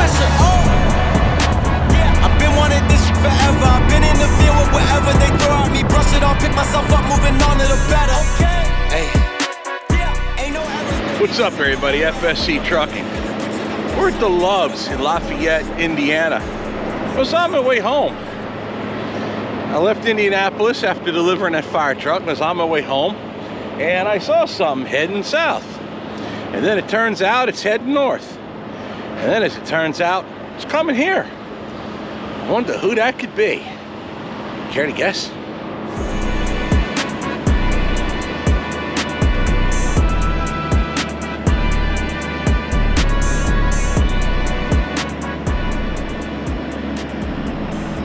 pressure. Oh, yeah. I've been wanting this forever. I've been in the field with whatever they throw at me. Brush it off, pick myself up, moving on to the better. Okay. Hey. Yeah. Ain't no errors. What's up, everybody? FSC Trucking. We're at the Loves in Lafayette, Indiana. I was on my way home. I left Indianapolis after delivering that fire truck. I was on my way home, and I saw something heading south. And then it turns out it's heading north. And then as it turns out, it's coming here. I wonder who that could be. Care to guess?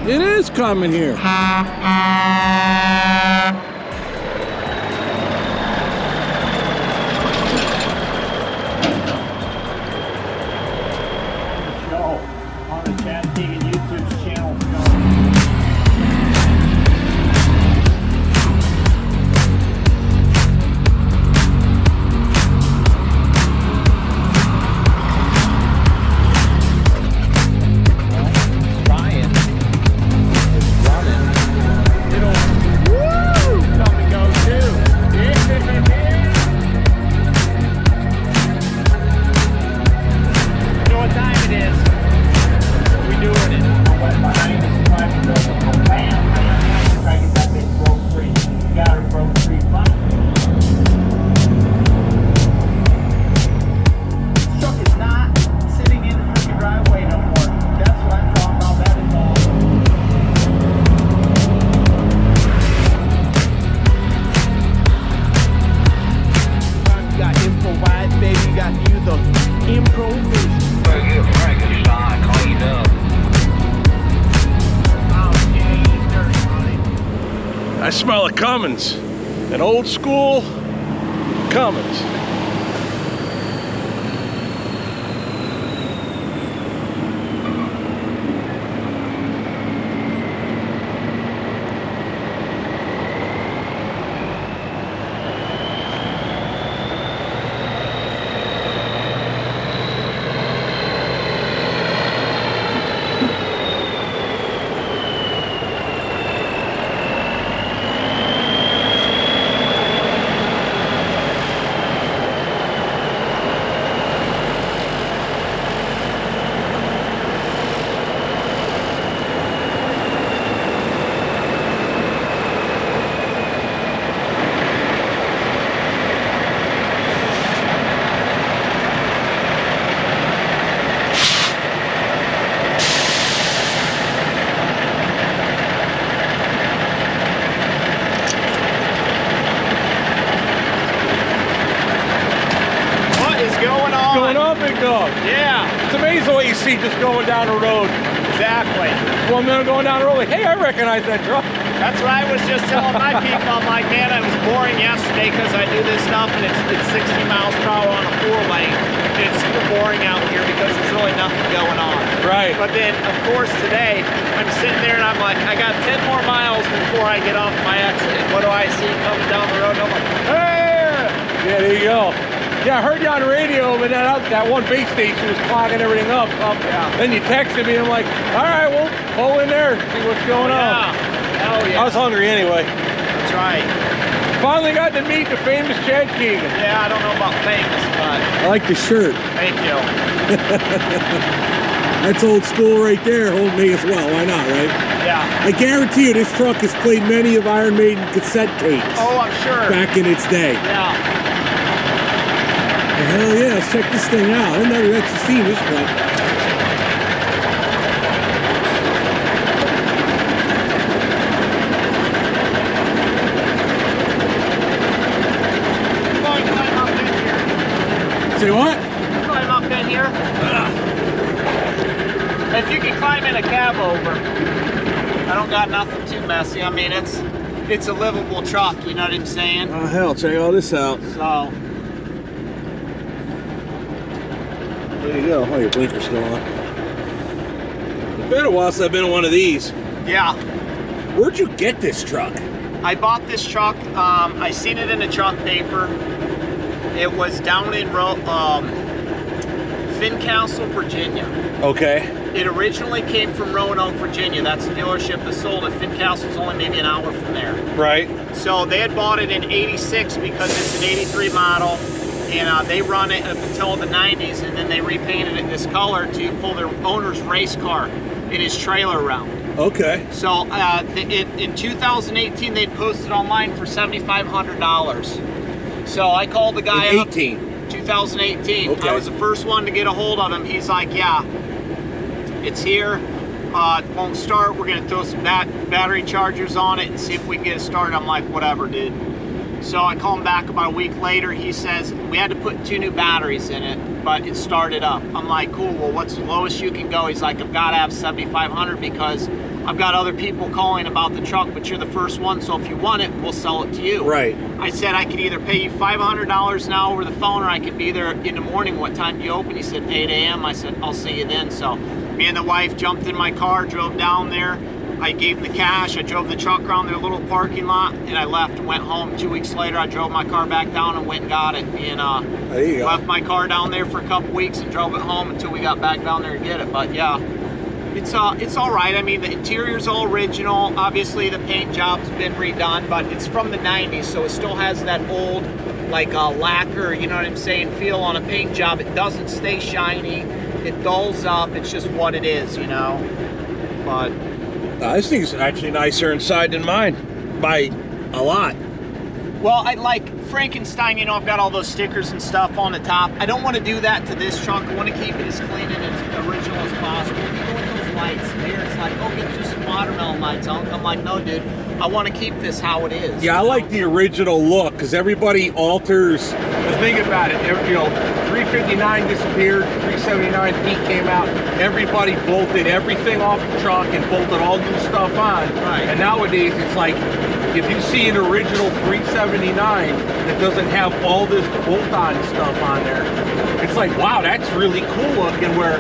It is coming here. Show on the Keegan YouTube channel. I smell a Cummins, an old school Cummins. Yeah. It's amazing what you see just going down the road. Exactly. 1 minute going down the road, like, hey, I recognize that truck. That's what I was just telling my people. I'm like, man, it was boring yesterday because I do this stuff and it's 60 miles per hour on a 4-lane. It's super boring out here because there's really nothing going on. Right. But then, of course, today, I'm sitting there and I'm like, I got 10 more miles before I get off my exit. What do I see coming down the road? And I'm like, hey! Yeah, there you go. Yeah, I heard you on the radio, but that one base station was clogging everything up. Yeah. Then you texted me, and I'm like, all right, we'll pull in there, see what's going on. Oh, yeah. I was hungry anyway. That's right. Finally got to meet the famous Chad Keegan. Yeah, I don't know about famous, but... I like the shirt. Thank you. That's old school right there, old me as well. Why not, right? Yeah. I guarantee you this truck has played many of Iron Maiden cassette tapes. Oh, I'm sure. Back in its day. Yeah. Hell yeah, let's check this thing out. I've never actually seen this truck. Climb up in here. Say what? Climb up in here. If you can climb in a Cabover, I don't got nothing too messy. I mean, it's a livable truck, you know what I'm saying? Oh hell, check all this out. So... There you go. Oh, your blinker's still on. It's been a while since I've been in one of these. Yeah. Where'd you get this truck? I bought this truck. I seen it in the truck paper. It was down in Fincastle, Virginia. Okay. It originally came from Roanoke, Virginia. That's the dealership that sold it. Fincastle's only maybe an hour from there. Right. So they had bought it in '86 because it's an '83 model, and they run it up until the '90s, and then they repainted it this color to pull their owner's race car in his trailer around. Okay. So in 2018, they posted online for $7,500. So I called the guy up. 2018. Okay. I was the first one to get a hold of him. He's like, yeah, it's here. It won't start. We're going to throw some battery chargers on it and see if we can get it started. I'm like, whatever, dude. So I call him back about a week later. He says, we had to put 2 new batteries in it, but it started up. I'm like, cool, well, what's the lowest you can go? He's like, I've got to have 7,500 because I've got other people calling about the truck, but you're the first one, so if you want it, we'll sell it to you. Right. I said I could either pay you $500 now over the phone, or I could be there in the morning. What time do you open? He said 8 a.m. I said, I'll see you then. So me and the wife jumped in my car, drove down there. I gave him the cash. I drove the truck around their little parking lot, and I left and went home. 2 weeks later, I drove my car back down and went and got it. And there you go. Left my car down there for a couple weeks and drove it home until we got back down there to get it. But yeah, it's all right. I mean, the interior's all original. Obviously, the paint job's been redone, but it's from the '90s, so it still has that old, like lacquer, you know what I'm saying, feel on a paint job. It doesn't stay shiny. It dulls up. It's just what it is, you know. But This thing's actually nicer inside than mine by a lot. well, I like Frankenstein, you know, I've got all those stickers and stuff on the top. I don't want to do that to this truck. I want to keep it as clean and as original as possible. Even with those lights there, it's like, oh, get just some watermelon lights on. I'm like, no, dude, I want to keep this how it is. Yeah, I like the original look because everybody alters. The thing about it, you know, 359 disappeared, 379 Pete came out. Everybody bolted everything off the truck and bolted all new stuff on. Right. And nowadays, it's like, if you see an original 379 that doesn't have all this bolt-on stuff on there, it's like, wow, that's really cool looking, where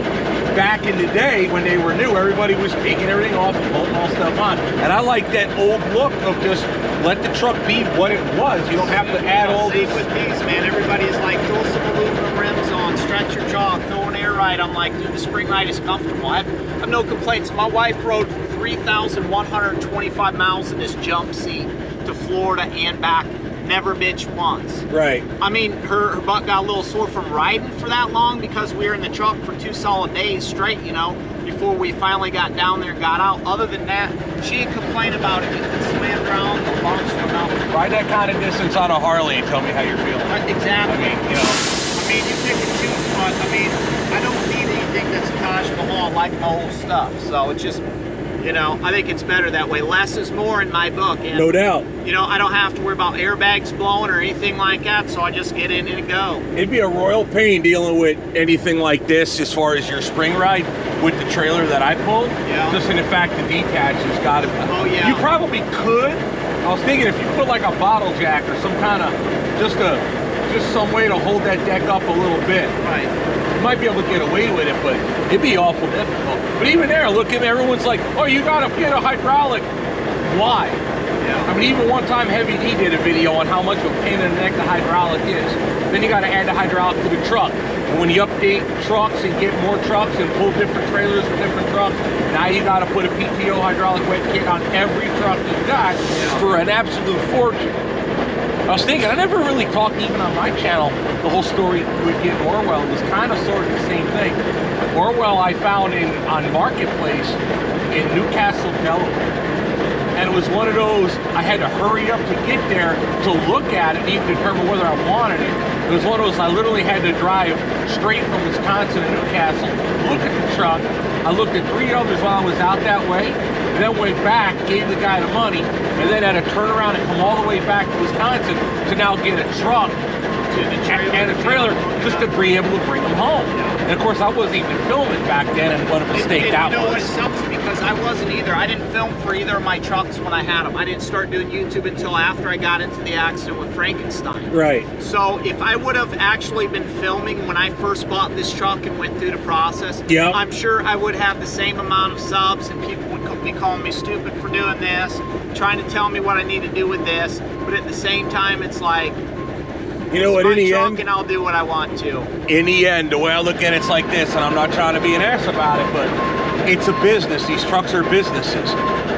back in the day when they were new, everybody was taking everything off and bolting all stuff on. And I like that old look of just let the truck be what it was. You don't have to add all See, this. with these, man, everybody's like, throw some aluminum rims on, stretch your jaw, throw an air ride. I'm like, dude, the spring ride is comfortable. I have no complaints. My wife rode 3,125 miles in this jump seat to Florida and back. Never bitched once. Right. I mean, her butt got a little sore from riding for that long because we were in the truck for 2 solid days straight, you know, before we finally got down there and got out. Other than that, she didn't complain about it. It slammed around, the bumps went out. Ride that kind of distance on a Harley and tell me how you're feeling. Exactly. I mean, you know. I mean, you pick and choose, but I mean, I don't need anything that's Taj Mahal. I like my old stuff. So it's just, you know, I think it's better that way. Less is more in my book. And, No doubt. you know, I don't have to worry about airbags blowing or anything like that, so I just get in and go. It'd be a royal pain dealing with anything like this as far as your spring ride with the trailer that I pulled. Yeah. Just in the fact the detach has got to be. Oh, yeah. You probably could. I was thinking if you put like a bottle jack or some kind of, just some way to hold that deck up a little bit. Right. You might be able to get away with it, but it'd be awful difficult. But even there, look at everyone's like, oh, you gotta get a hydraulic. Why? Yeah. I mean, even one time Heavy D did a video on how much of a pain in the neck the hydraulic is. Then you gotta add the hydraulic to the truck. And when you update trucks and get more trucks and pull different trailers for different trucks, now you gotta put a PTO hydraulic wet kit on every truck you got for an absolute fortune. I was thinking, I never really talked even on my channel, the whole story with getting Orwell. It was kind of sort of the same thing. Orwell I found on Marketplace in Newcastle, Delaware. And it was one of those, I had to hurry up to get there to look at it and even determine whether I wanted it. It was one of those, I literally had to drive straight from Wisconsin to Newcastle, look at the truck. I looked at 3 others while I was out that way, and then went back, gave the guy the money, and then had to turn around and come all the way back to Wisconsin to now get a truck and a trailer just to be able to bring them home. And of course, I wasn't even filming back then, and what a mistake that was. You know what sucks? Because I wasn't either. I didn't film for either of my trucks when I had them. I didn't start doing YouTube until after I got into the accident with Frankenstein. Right. So if I would have actually been filming when I first bought this truck and went through the process, yep, I'm sure I would have the same amount of subs, and people would be calling me stupid for doing this, trying to tell me what I need to do with this. But at the same time, it's like, You know what, in the end, and I'll do what I want to. In the end, the way I look at it's like this, and I'm not trying to be an ass about it, but it's a business. These trucks are businesses.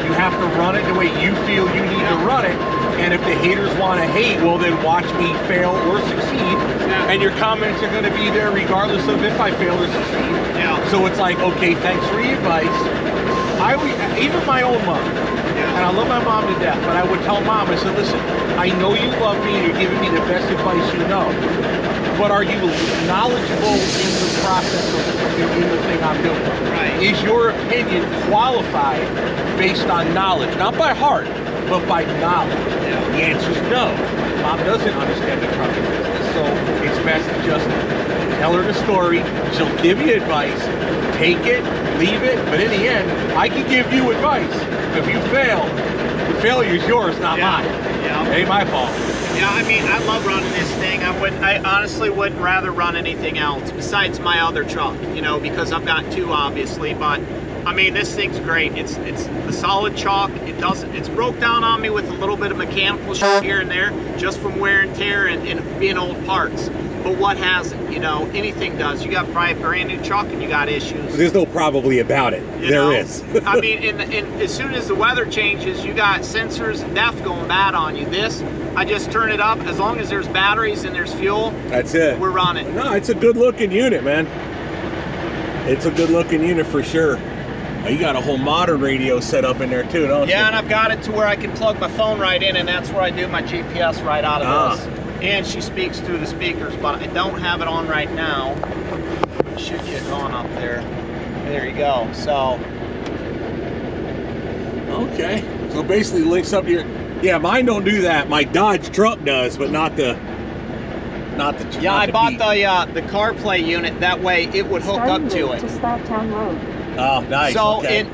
You have to run it the way you feel you need to run it. And if the haters want to hate, well, then watch me fail or succeed. Yeah. And your comments are going to be there regardless of if I fail or succeed. Yeah. So it's like, okay, thanks for your advice. Even my own mom, and I love my mom to death, but I would tell mom, I said, listen, I know you love me and you're giving me the best advice you know, but are you knowledgeable in the process of in the thing I'm doing? Right. Is your opinion qualified based on knowledge? Not by heart, but by knowledge. Yeah. The answer is no. Mom doesn't understand the trucking business, so it's best to just tell her the story. She'll give you advice, take it, leave it, but in the end, I can give you advice. If you fail, the failure's yours, not mine. Yeah. It ain't my fault. Yeah, I mean, I love running this thing. I honestly wouldn't rather run anything else besides my other truck, you know, because I've got two, obviously, but I mean, this thing's great. It's the solid chalk. It's broke down on me with a little bit of mechanical shit here and there, just from wear and tear and being old parts. But what hasn't? You know, anything does. You got probably a brand new truck and you got issues. There's no probably about it. There is. I mean, as soon as the weather changes, you got sensors and DEF going bad on you. This, I just turn it up. As long as there's batteries and there's fuel, that's it. We're running. No, it's a good looking unit, man. It's a good looking unit for sure. You got a whole modern radio set up in there too, don't you? Yeah, and I've got it to where I can plug my phone right in, and that's where I do my GPS right out of this. And she speaks through the speakers, but I don't have it on right now. It should get on up there. There you go. So. Okay. So basically links up to your. Yeah, mine don't do that. My Dodge truck does, but not the. Yeah, I bought the CarPlay unit. That way, it would hook up to it. To Slabtown Road. Oh, nice. So, okay.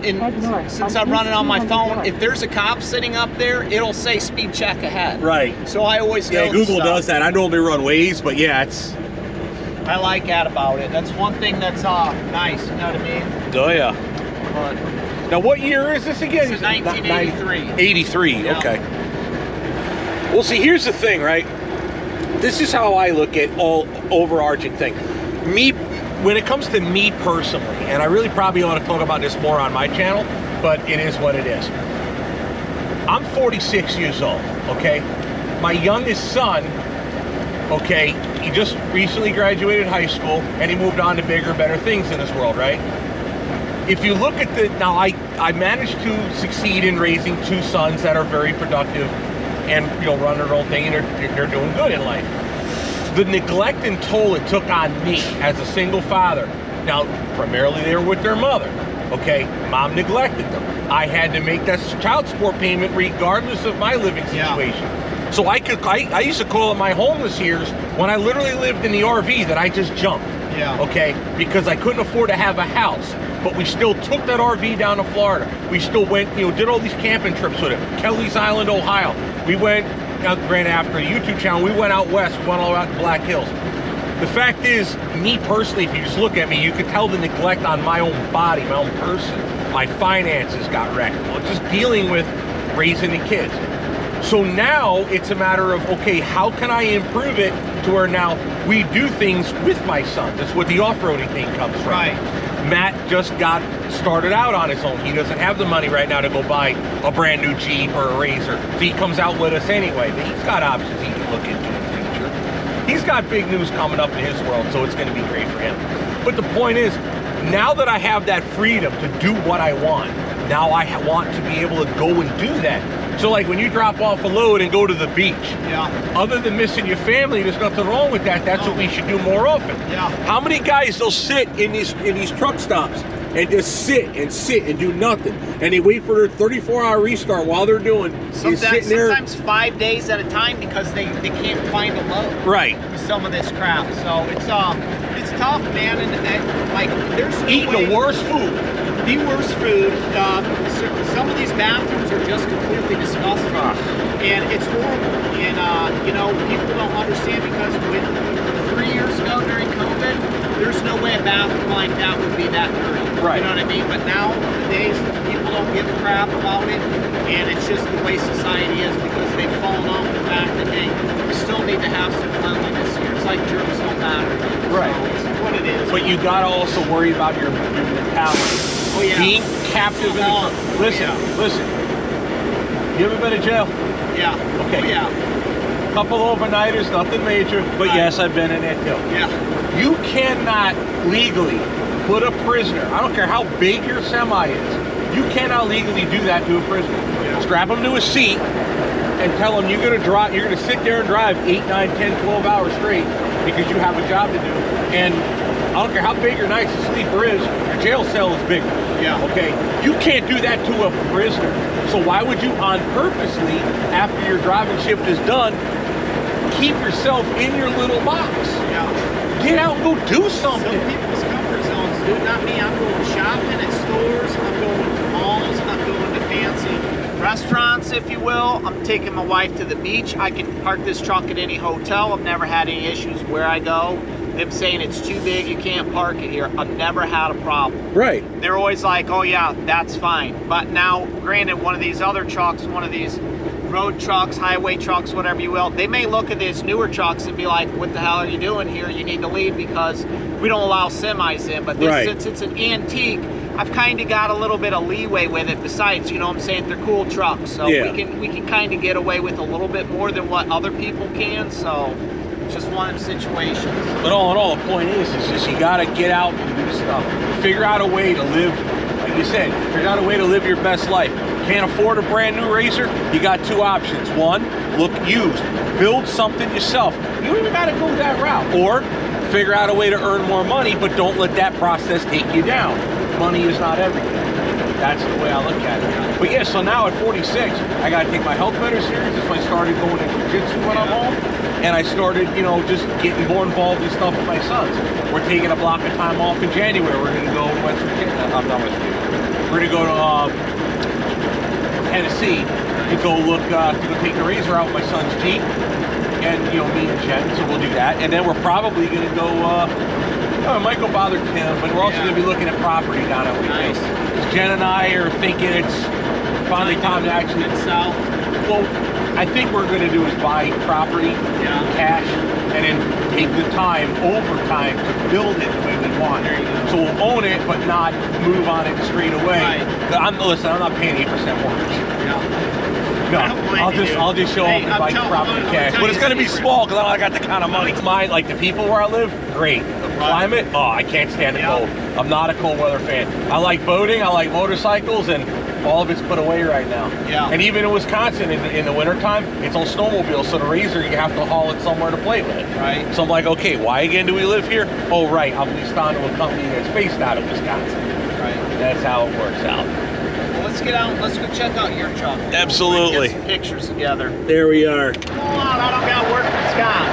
Since I'm running on my phone, if there's a cop sitting up there, it'll say speed check ahead. Right. So I always know. Yeah, Google does that. I normally run Waze, but yeah, it's. I like that about it. That's one thing that's nice. You know what I mean? Oh yeah. But now, what year is this again? It's 1983. 83. Yeah. Okay. Well, see, here's the thing, right? This is how I look at all overarching thing. When it comes to me personally, and I really probably ought to talk about this more on my channel, but it is what it is. I'm 46 years old, okay? My youngest son, okay, he just recently graduated high school and he moved on to bigger, better things in this world, right? If you look at now I managed to succeed in raising two sons that are very productive and, you know, run their own thing, and they're doing good in life. The neglect and toll it took on me as a single father. Now, primarily they were with their mother, okay? Mom neglected them. I had to make that child support payment regardless of my living situation. Yeah. So I used to call it my homeless years when I literally lived in the RV that I just jumped. Yeah. Okay? Because I couldn't afford to have a house. But we still took that RV down to Florida. We still went, you know, did all these camping trips with it. Kelly's Island, Ohio. We went, granted after the YouTube channel, we went out west, went all out to Black Hills. The fact is, me personally, if you just look at me, you could tell the neglect on my own body, my own person. My finances got wrecked. Well, just dealing with raising the kids. So now it's a matter of, okay, how can I improve it to where now we do things with my son? That's what the off-roading thing comes from. Right. Matt just got started out on his own. He doesn't have the money right now to go buy a brand new Jeep or a Razor. So he comes out with us anyway, but he's got options he can look into in the future. He's got big news coming up in his world, so it's going to be great for him. But the point is, now that I have that freedom to do what I want, now I want to be able to go and do that. So like when you drop off a load and go to the beach, other than missing your family, there's nothing wrong with that. That's what we should do more often. Yeah. How many guys they'll sit in these truck stops and just sit and do nothing, and they wait for their 34-hour restart while they're doing sitting there. Sometimes 5 days at a time because they can't find a load. Right. With some of this crap, so it's tough, man, and like there's no eating the worst food. The worst food. Some of these bathrooms are just completely disgusting, and it's horrible. And you know, people don't understand because 3 years ago during COVID, there's no way a bathroom like that would be that dirty. Right. You know what I mean? But nowadays, people don't give a crap about it, and it's just the way society is because they've fallen off the fact that they still need to have some cleanliness here. It's like germs don't matter. Right. So it's what it is. But you gotta also worry about your mentality. Oh, yeah. Being captive in the truck. Listen, listen. You ever been to jail? Yeah. Okay. Oh, yeah. Couple overnighters, nothing major, but yes, I've been in it too. Yeah. You cannot legally put a prisoner, I don't care how big your semi is, you cannot legally do that to a prisoner. Yeah. Strap him to a seat and tell him you're gonna drive, you're gonna sit there and drive 8, 9, 10, 12 hours straight because you have a job to do. And I don't care how big or nice the sleeper is, your jail cell is bigger. Yeah. Okay? You can't do that to a prisoner. So why would you on purposely, after your driving shift is done, keep yourself in your little box? Yeah. Get out and go do something. Some people's comfort zones, dude. Not me. I'm going shopping at stores. I'm going to malls. I'm going to fancy restaurants, if you will. I'm taking my wife to the beach. I can park this truck at any hotel. I've never had any issues where I go. Them saying it's too big, you can't park it here. I've never had a problem. Right. They're always like, oh yeah, that's fine. But now, granted, one of these other trucks, one of these road trucks, highway trucks, whatever you will, they may look at these newer trucks and be like, what the hell are you doing here? You need to leave because we don't allow semis in. But this, since it's an antique, I've kind of got a little bit of leeway with it. Besides, you know what I'm saying, they're cool trucks. So we can kind of get away with a little bit more than what other people can. So it's just one of them situations. But all in all, the point is just you got to get out and do stuff. Figure out a way to live, like you said, figure out a way to live your best life. Can't afford a brand new razor? You got two options. One, look used. Build something yourself. You don't even got to go that route. Or figure out a way to earn more money, but don't let that process take you down. Money is not everything. That's the way I look at it. But yeah, so now at 46, I got to take my health better serious. That's why I started going to jiu-jitsu when I'm home. And I started, you know, just getting more involved in stuff with my sons. We're taking a block of time off in January. We're going to go to West Virginia. I'm not West Virginia. We're going to go to Tennessee to go look, to go take the razor out with my son's Jeep. And, you know, me and Jen, so we'll do that. And then we're probably going to go, I might go bother Tim, but we're also going to be looking at property down at Wheaton. Because Jen and I are thinking it's finally time to actually sell. Well, I think what we're going to do is buy property, cash, and then take the time, overtime, to build it the way we want. So we'll own it, but not move on it straight away. Listen, I'm not paying 8% mortgage. No, I'll just show up and buy property cash. But it's going to be small because I don't got the kind of money. Mine, like the people where I live, great. The climate, oh, I can't stand the cold. I'm not a cold weather fan. I like boating, I like motorcycles, and all of it's put away right now. And even in Wisconsin, in the wintertime, it's on snowmobiles, so the razor, you have to haul it somewhere to play with. So I'm like, okay, why again do we live here? Oh, right, I'm leased onto a company that's based out of Wisconsin. That's how it works out. Let's get out. Let's go check out your truck. Absolutely. Get some pictures together. There we are. Come on, I don't got to work with Scott.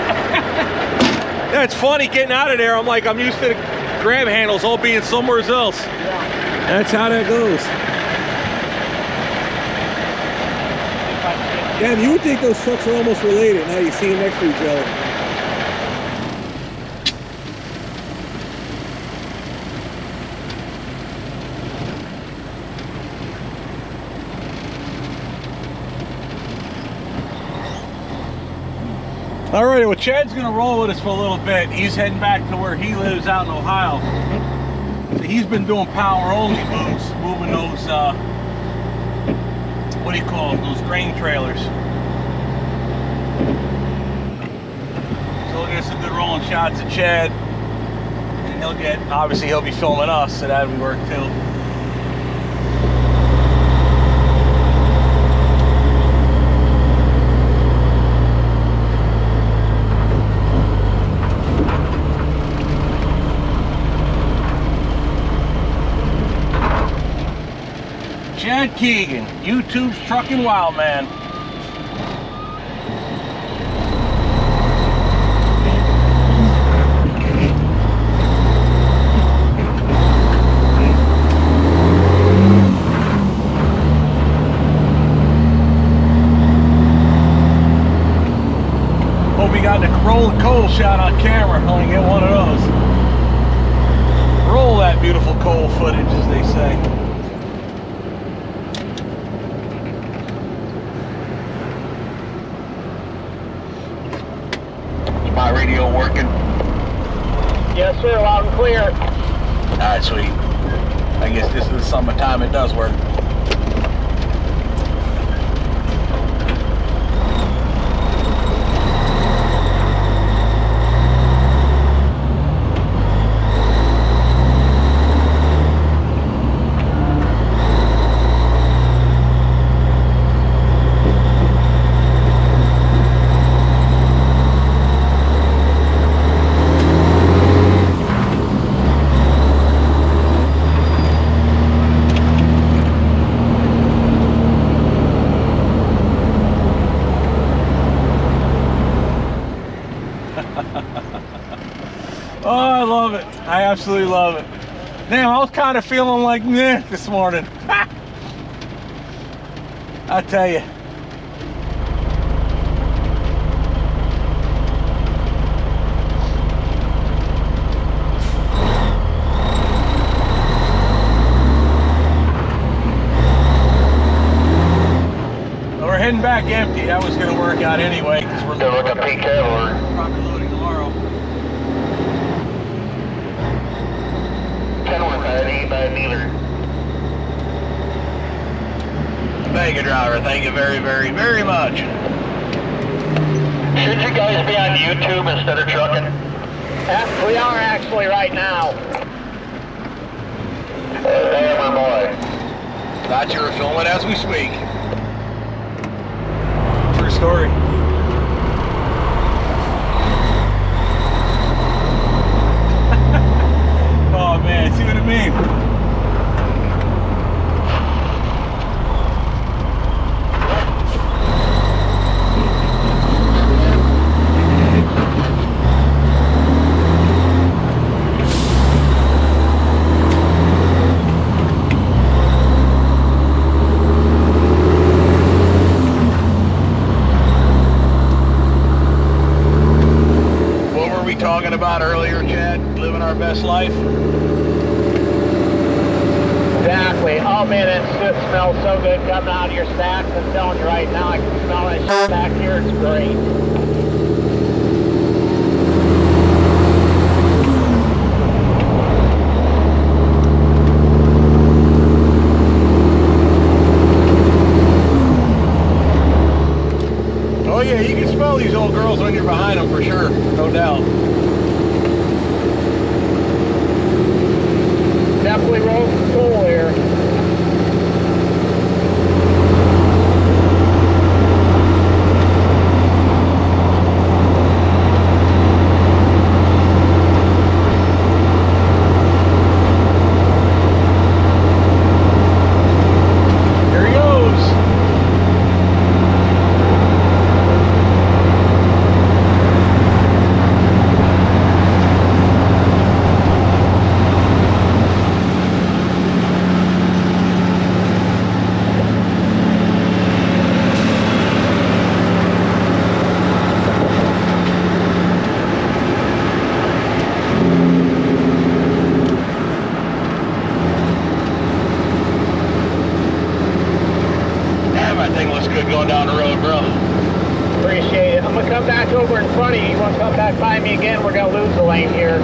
That's funny getting out of there. I'm like, I'm used to the grab handles all being somewhere else. That's how that goes. Damn, you would think those trucks are almost related. Now you see them next to each other. Alright, well, Chad's gonna roll with us for a little bit. He's heading back to where he lives out in Ohio. So he's been doing power only moves, moving those, what do you call them, those grain trailers. So we'll get some good rolling shots of Chad. And he'll get, obviously he'll be filming us, so that'll be work too. Chad Keegan, YouTube's Truckin' Wild Man. Hope we got the roll of coal shot on camera. Only get one of those. Roll that beautiful coal footage, as they say. Is my radio working? Yes, sir. Loud and clear. All right, sweet. I guess this is the summertime. It does work. Oh, I love it. I absolutely love it. Damn, I was kind of feeling like meh this morning. I tell you. Well, we're heading back empty. That was going to work out anyway because we're Look at Pete Cabover. probably loading tomorrow. Kenworth K100 by dealer. Thank you, driver. Thank you very, very, very much. Should you guys be on YouTube instead of trucking? We are actually right now. Damn, my boy. Thought you were filming as we speak. True story. Oh man, see what I mean? What were we talking about earlier, Chad? Living our best life? Exactly. Oh man, that shit smells so good coming out of your stacks. I'm telling you right now, I can smell that shit back here. It's great. Oh yeah, you can smell these old girls when you're behind them for sure, no doubt. Definitely rolls some cool here. Here he goes. Damn, that thing looks good going down the road, bro. Appreciate it. I'm gonna come back over in front of you. You wanna come back by me again? We're gonna lose the lane here.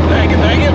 Thank you, thank you.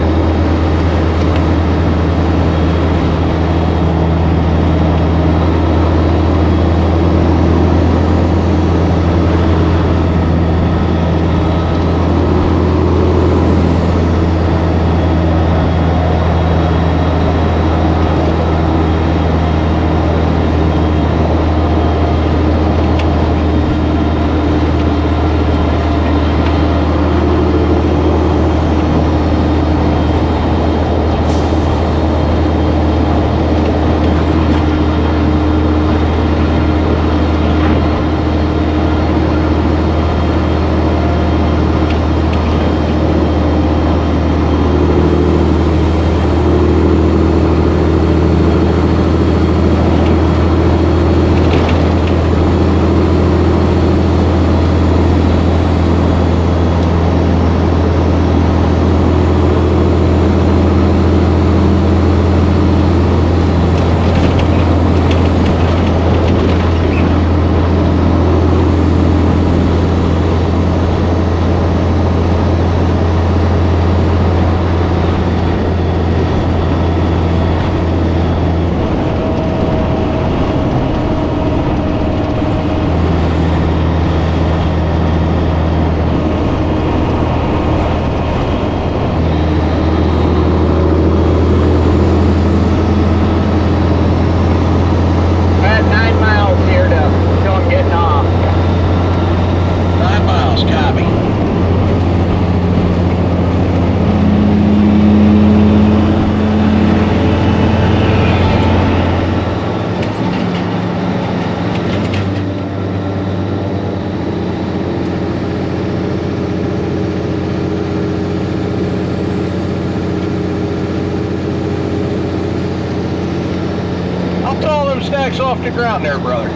off the ground there, brother?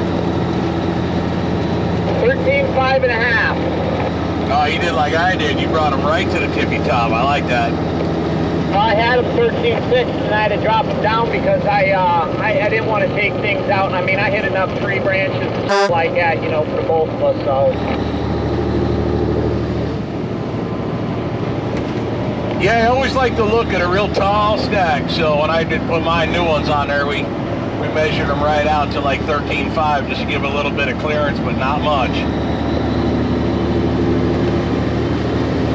13.5½. Oh, you did like I did. You brought them right to the tippy top. I like that. Well, I had them 13.6 and I had to drop them down because I didn't want to take things out. And I mean, I hit enough tree branches and stuff like that, you know, for both of us. So. Yeah, I always like to look at a real tall stack. So when I did put my new ones on there, we measured them right out to like 13.5 just to give a little bit of clearance, but not much.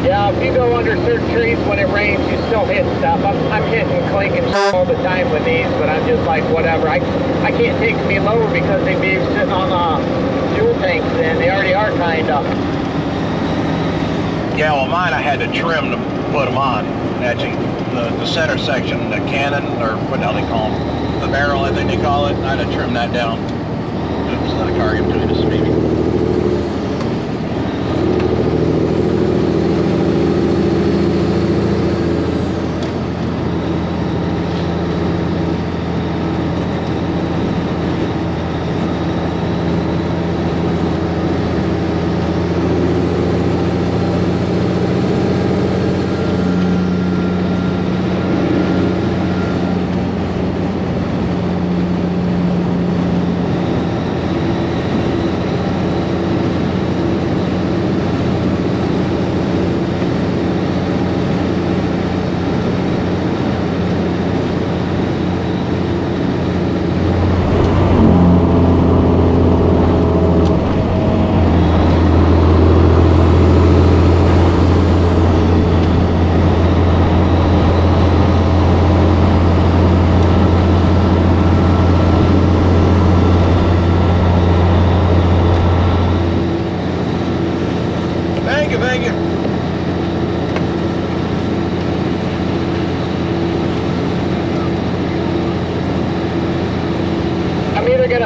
Yeah, if you go under certain trees when it rains, you still hit stuff. I'm hitting clinking all the time with these, but I'm just like, whatever. I can't take them any lower because they'd be sitting on fuel tanks, and they already are kind of. Yeah, well, mine I had to trim to put them on. Actually, the center section, the cannon, or what the hell they call them, the barrel, I think they call it. I had to trim that down. Oops, let a car get between us, maybe.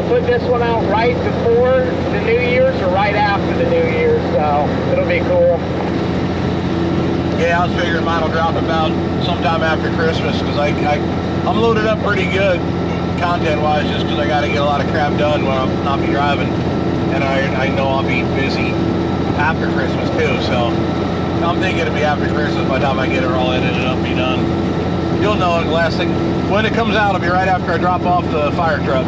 Put this one out right before the New Year's or right after the New Year's, so it'll be cool. Yeah, I was figuring mine will drop about sometime after Christmas because I'm loaded up pretty good content-wise just because I got to get a lot of crap done when I'm not be driving, and I know I'll be busy after Christmas too. So I'm thinking it'll be after Christmas by the time I get it all edited up and be done. You'll know the last thing when it comes out. It'll be right after I drop off the fire truck.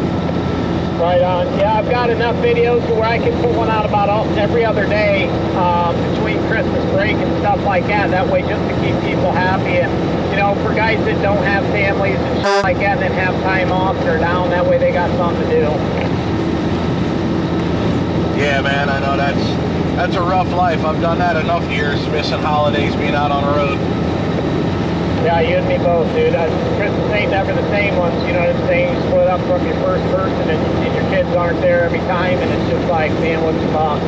Right on. Yeah, I've got enough videos to where I can put one out about every other day between Christmas break and stuff like that. That way, just to keep people happy. And, you know, for guys that don't have families and shit like that and then have time off, they're down. That way, they got something to do. Yeah, man, I know that's a rough life. I've done that enough years, missing holidays, being out on the road. Yeah, you and me both, dude. Christmas ain't never the same once, you know what I'm saying? You split up from your first person and your kids aren't there every time, and it's just like, man, what's the cost?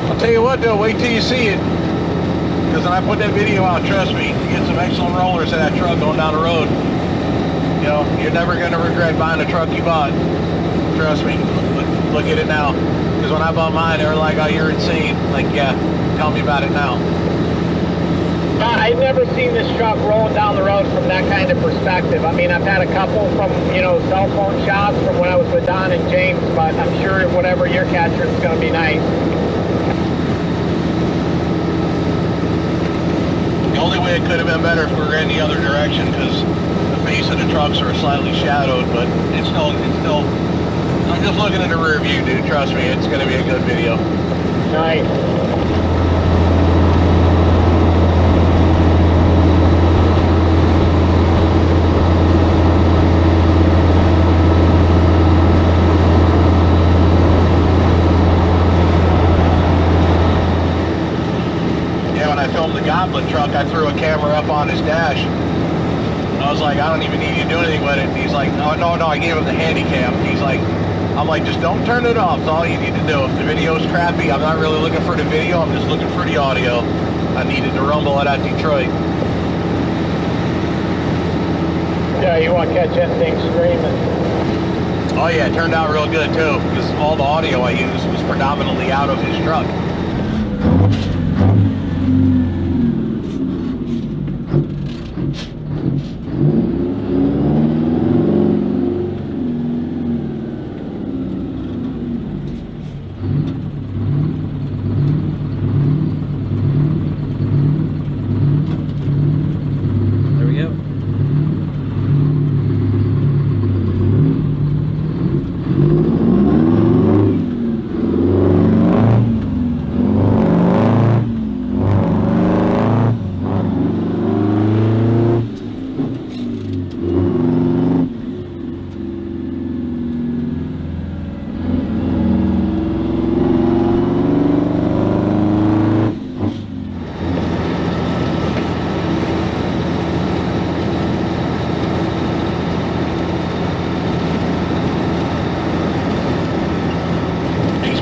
I'll tell you what, though, wait till you see it. Because when I put that video out, trust me, you get some excellent rollers in that truck going down the road. You know, you're never going to regret buying a truck you bought. Trust me. Look at it now. Because when I bought mine, they were like, oh, you're insane. Like, yeah, tell me about it now. I've never seen this truck rolling down the road from that kind of perspective. I mean, I've had a couple from, you know, cell phone shots from when I was with Don and James, but I'm sure whatever you're catching is going to be nice. The only way it could have been better if we were in the other direction, because the face of the trucks are slightly shadowed, but it's still, I'm just looking in the rear view, dude. Trust me, it's going to be a good video. Nice. Truck, I threw a camera up on his dash. And I was like, I don't even need you to do anything with it. And he's like, no, I gave him the handy cam. He's like, I'm like, just don't turn it off. That's all you need to do. If the video's crappy, I'm not really looking for the video. I'm just looking for the audio. I needed to rumble it at Detroit. Yeah, you want to catch that thing screaming. Oh yeah, it turned out real good too, because all the audio I used was predominantly out of his truck.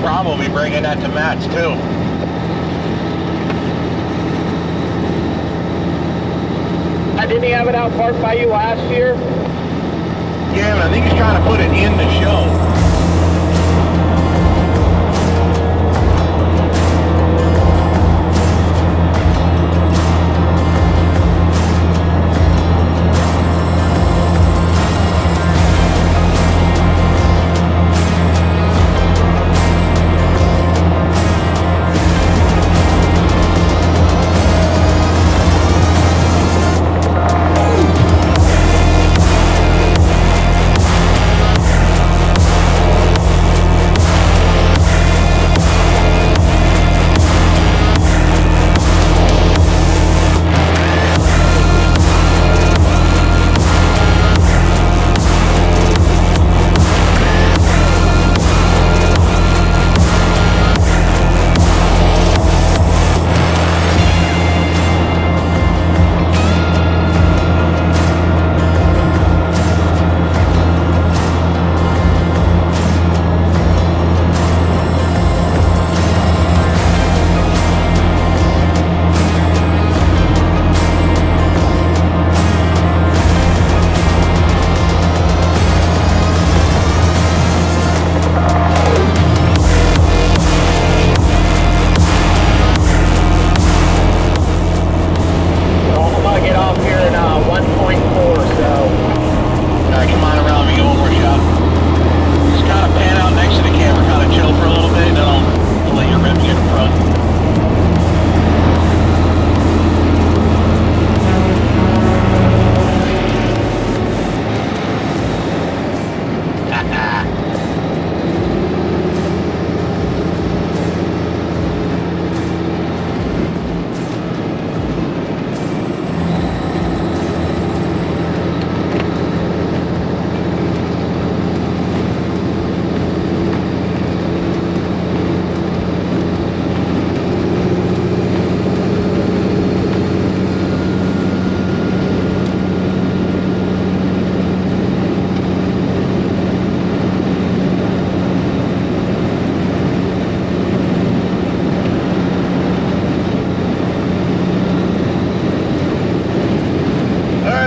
probably bringing that to Matt's too. Didn't he have it out parked by you last year? Yeah, but I think he's trying to put it in the show.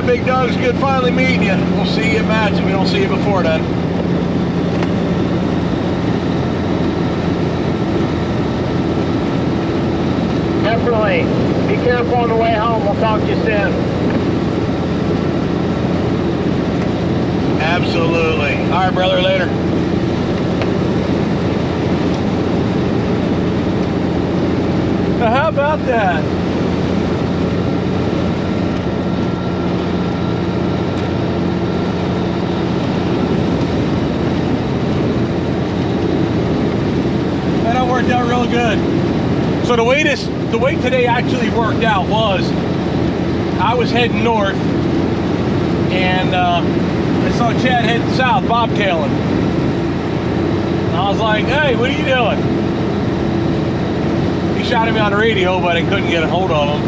Big Doug, it's good finally meeting you. We'll see you at Matt's if we don't see you before then. Definitely. Be careful on the way home. We'll talk to you soon. Absolutely. All right, brother, later. Now, how about that? Worked out real good. So the way today actually worked out was I was heading north and I saw Chad heading south, bobtailing. And I was like, hey, what are you doing? He shouted me on the radio, but I couldn't get a hold of him.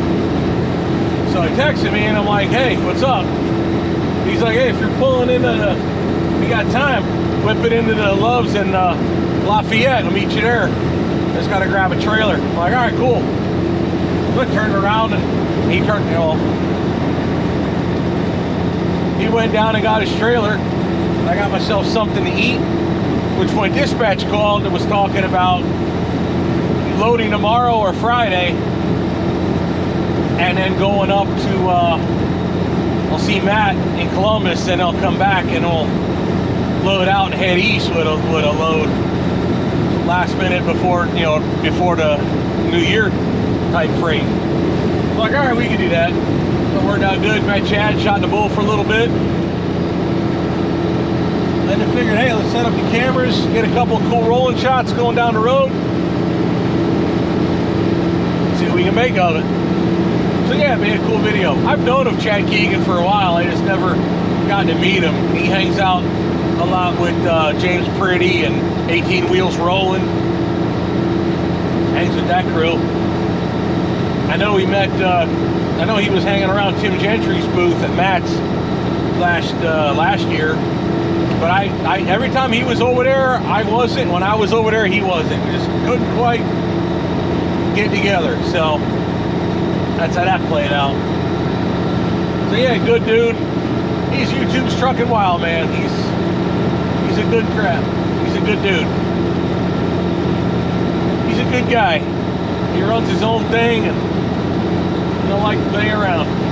So he texted me and I'm like, hey, what's up? He's like, hey, if you're pulling into you got time, whip it into the Loves in Lafayette, I'll meet you there. Just gotta grab a trailer. I'm like, all right, cool. So I turned around and he turned, you know, he went down and got his trailer. I got myself something to eat, which when dispatch called, it was talking about loading tomorrow or Friday and then going up to, I'll see Matt in Columbus and I'll come back and we'll load out and head east with a load. Last minute before, you know, before the New Year type freight. I'm like, all right, we can do that. It worked out good. Met Chad, shot the bull for a little bit. Then I figured, hey, let's set up the cameras, get a couple of cool rolling shots going down the road. See what we can make of it. So yeah, made a cool video. I've known of Chad Keegan for a while. I just never gotten to meet him. He hangs out a lot with James Pretty and 18 Wheels Rolling. Hangs with that crew. I know he met, I know he was hanging around Tim Gentry's booth at Matt's last year. But I every time he was over there, I wasn't. When I was over there, he wasn't. We just couldn't quite get together. So that's how that played out. So yeah, good dude. He's YouTube's Trucking Wild, man. He's a good crap. He's a good dude. He's a good guy. He runs his own thing and don't like to play around.